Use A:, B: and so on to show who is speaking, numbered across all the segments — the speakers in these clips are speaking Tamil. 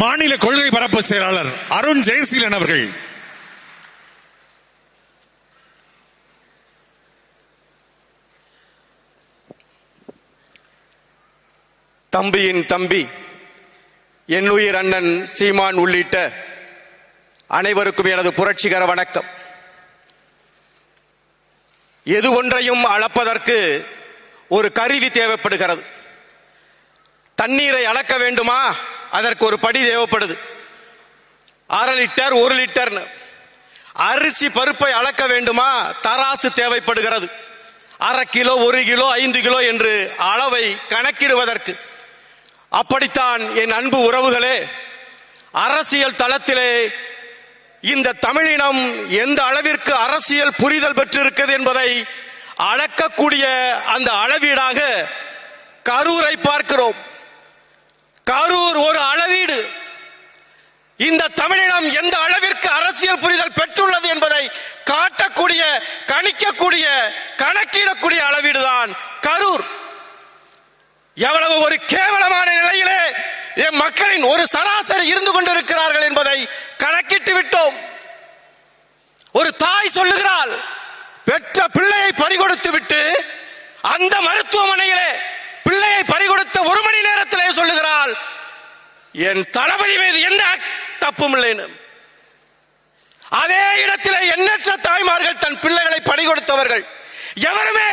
A: மாநில கொள்கை பரப்பு செயலாளர் அருண் ஜெயசீலன் அவர்கள்.
B: தம்பியின் தம்பி என்னுயிர் அண்ணன் சீமான் உள்ளிட்ட அனைவருக்கும் எனது புரட்சிகர வணக்கம். எது ஒன்றையும் அளப்பதற்கு ஒரு கருவி தேவைப்படுகிறது. தண்ணீரை அளக்க வேண்டுமா, அதற்கு ஒரு படி தேவைப்படுது. 1/2 லிட்டர் 1 லிட்டர். அரிசி பருப்பை அளக்க வேண்டுமா, தராசு தேவைப்படுகிறது. 1/2 கிலோ 1 கிலோ 5 கிலோ என்று அளவை கணக்கிடுவதற்கு. அப்படித்தான் என் அன்பு உறவுகளே, அரசியல் தளத்திலே இந்த தமிழினம் எந்த அளவிற்கு அரசியல் புரிதல் பெற்றிருக்கிறது என்பதை அளக்கக்கூடிய அந்த அளவீடாக கரூரை பார்க்கிறோம். கரூர் ஒரு அளவீடு. இந்த தமிழினம் எந்த அளவிற்கு அரசியல் புரிதல் பெற்றுள்ளது என்பதை காட்டக்கூடிய, கணிக்கக்கூடிய, கணக்கிடக்கூடிய அளவீடுதான் கரூர். எவ்வளவு ஒரு கேவலமான நிலையிலே என் மக்களின் ஒரு சராசரி இருந்து கொண்டிருக்கிறார்கள் என்பதை கணக்கிட்டு விட்டோம். ஒரு தாய் சொல்லுகிறாள், பெற்ற பிள்ளையை பறிகொடுத்து விட்டு அந்த மருத்துவமனையிலே பிள்ளையை பறிகொடுத்த 1 மணி நேரத்திலே சொல்லுகிறாள், என் தளபதி மீது எந்த தப்பும் இல்லைன்னு. அதே இடத்திலே எண்ணற்ற தாய்மார்கள் தன் பிள்ளைகளை பறிகொடுத்தவர்கள் எவருமே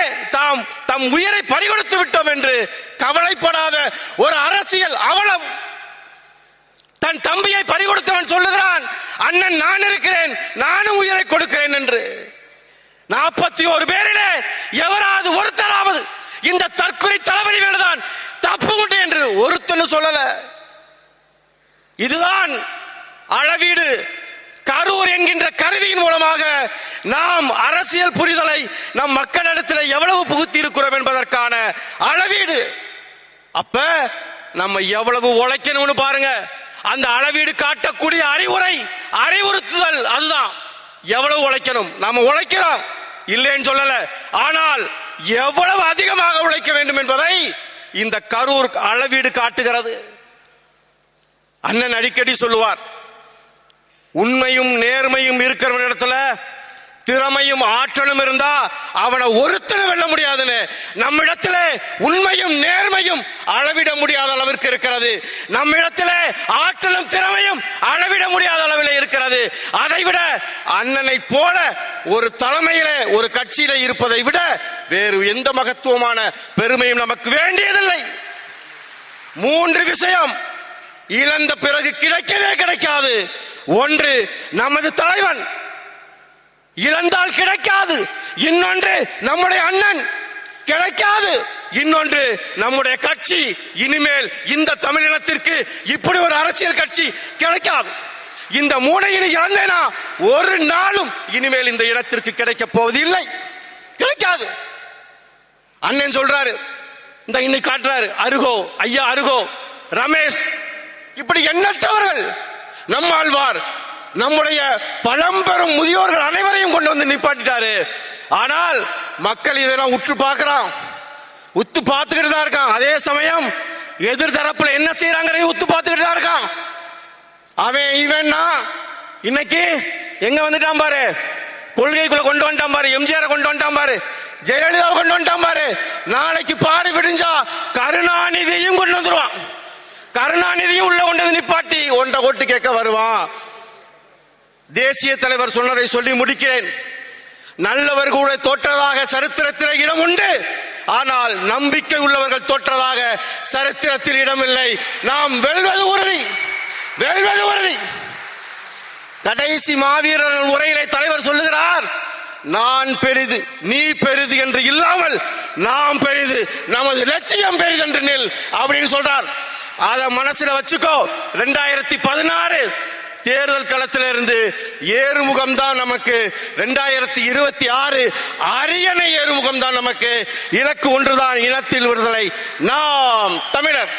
B: தம் உயிரை பறிகொடுத்து விட்டோம் என்று கவலைப்படாத ஒரு அரசியல் அவலம். தன் தம்பியை பறிகொடுத்தவன் சொல்லுகிறான், அண்ணன் நான் இருக்கிறேன், நானும் உயிரை கொடுக்கிறேன் என்று. 41 பேரிலே எவராது ஒருத்தராவது இந்த தற்கொலை தளபதி மேல்தான் தப்பு உண்டு என்று ஒருத்தனும் சொல்லல. இதுதான் அளவீடு. கரூர் என்கின்ற கருவியின் மூலமாக நாம் அரசியல் புரிதலை நம் மக்களிடத்தில் எவ்வளவு புகுத்தி இருக்கிறோம் என்பதற்கான அளவீடு. அப்ப நம்ம எவ்வளவு உழைக்கணும்னு பாருங்க. அந்த அளவீடு காட்டக்கூடிய அறிவுரை, அறிவுறுத்துதல், அதுதான் எவ்வளவு உழைக்கணும். நாம உழைக்கிறோம், இல்லைன்னு சொல்லல. ஆனால் எவ்வளவு அதிகமாக உழைக்க வேண்டும் என்பதை இந்த கரூர் அளவீடு காட்டுகிறது. அண்ணன் அடிக்கடி சொல்லுவார், உண்மையும் நேர்மையும் இருக்கிறவனிடத்துல திறமையும் ஆற்றலும் இருந்தா அவனை ஒருத்தனை வெல்ல முடியாதுன்னு. நம்மிடத்துல உண்மையும் நேர்மையும் அளவிட முடியாத அளவிற்கு இருக்கிறது. நம்மிடத்துல ஆற்றலும் திறமையும் அளவிட முடியாத அளவில் இருக்கிறது. அதைவிட அண்ணனை போல ஒரு தலைமையிலே ஒரு கட்சியில இருப்பதை விட வேறு எந்த மகத்துவமான பெருமையும் நமக்கு வேண்டியதில்லை. 3 விஷயம் இழந்த பிறகு கிடைக்கவே கிடைக்காது. ஒன்று, நமது தலைவன் இழந்தால் கிடைக்காது. இன்னொன்று, நம்முடைய அண்ணன் கிடைக்காது. இன்னொன்று, நம்முடைய கட்சி. இனிமேல் இந்த தமிழினத்திற்கு இப்படி ஒரு அரசியல் கட்சி கிடைக்காது. இந்த 3 இழந்தேனா ஒரு நாளும் இனிமேல் இந்த இடத்திற்கு கிடைக்க போவது இல்லை, கிடைக்காது. அண்ணன் சொல்றாரு, இந்த இன்னைக்கு காட்டுறாரு, அருகோ ஐயா, அருகோ ரமேஷ், இப்படி எண்ணற்றவர்கள், நம்மாழ்வார், நம்முடைய பழம்பெரும் முதியோர்கள் அனைவரையும் கொண்டு வந்து நிப்பாட்டிட்டாரு. ஆனால் மக்கள் இதெல்லாம் உற்று பார்க்கிறான், உத்து பார்த்துக்கிட்டு தான் இருக்கான். அதே சமயம் எதிர்தரப்புல என்ன செய்யறாங்க உத்து பார்த்துக்கிட்டு தான் இருக்கான். அவன் இவன்னா இன்னைக்கு எங்க வந்துட்டான் பாரு, கொள்கைக்குள்ள கொண்டு வந்துட்டான் பாரு, எம்ஜிஆர் கொண்டு வந்துட்டான் பாரு, ஜெயலலிதாவை கொண்டு வந்துட்டான் பாரு. நாளைக்கு பாரு விடிஞ்சா கருணாநிதியும் கொண்டு வந்துருவான். கருணாநிதியும் உள்ள கொண்டு வந்து நிப்பாட்டி 1 ஓட்டு கேட்க வருவான். தேசிய தலைவர் சொன்னதை சொல்லி முடிக்கிறேன். நல்லவர்கள் கூட தோற்றதாக சரித்திரத்தில் இடம் உண்டு, ஆனால் நம்பிக்கை உள்ளவர்கள் தோற்றதாக சரித்திரத்தில் இடமில்லை. நாம் வெல்வது உறுதி, வெல்வது உறுதி. கடைசி மாவீரர் உரையிலே தலைவர் சொல்லுகிறார், நான் பெரிது நீ பெரிது என்று இல்லாமல் நாம் பெரிது, நமது லட்சியம் பெரிது என்று நெல் அப்படின்னு சொல்றார். அத மனசுல வச்சுக்கோ. 2016 தேர்தல் களத்திலிருந்து ஏறுமுகம் தான் நமக்கு. 2026 அரியணை ஏறுமுகம் தான் நமக்கு. இலக்கு ஒன்றுதான், இனத்தில் விடுதலை. நாம் தமிழர்.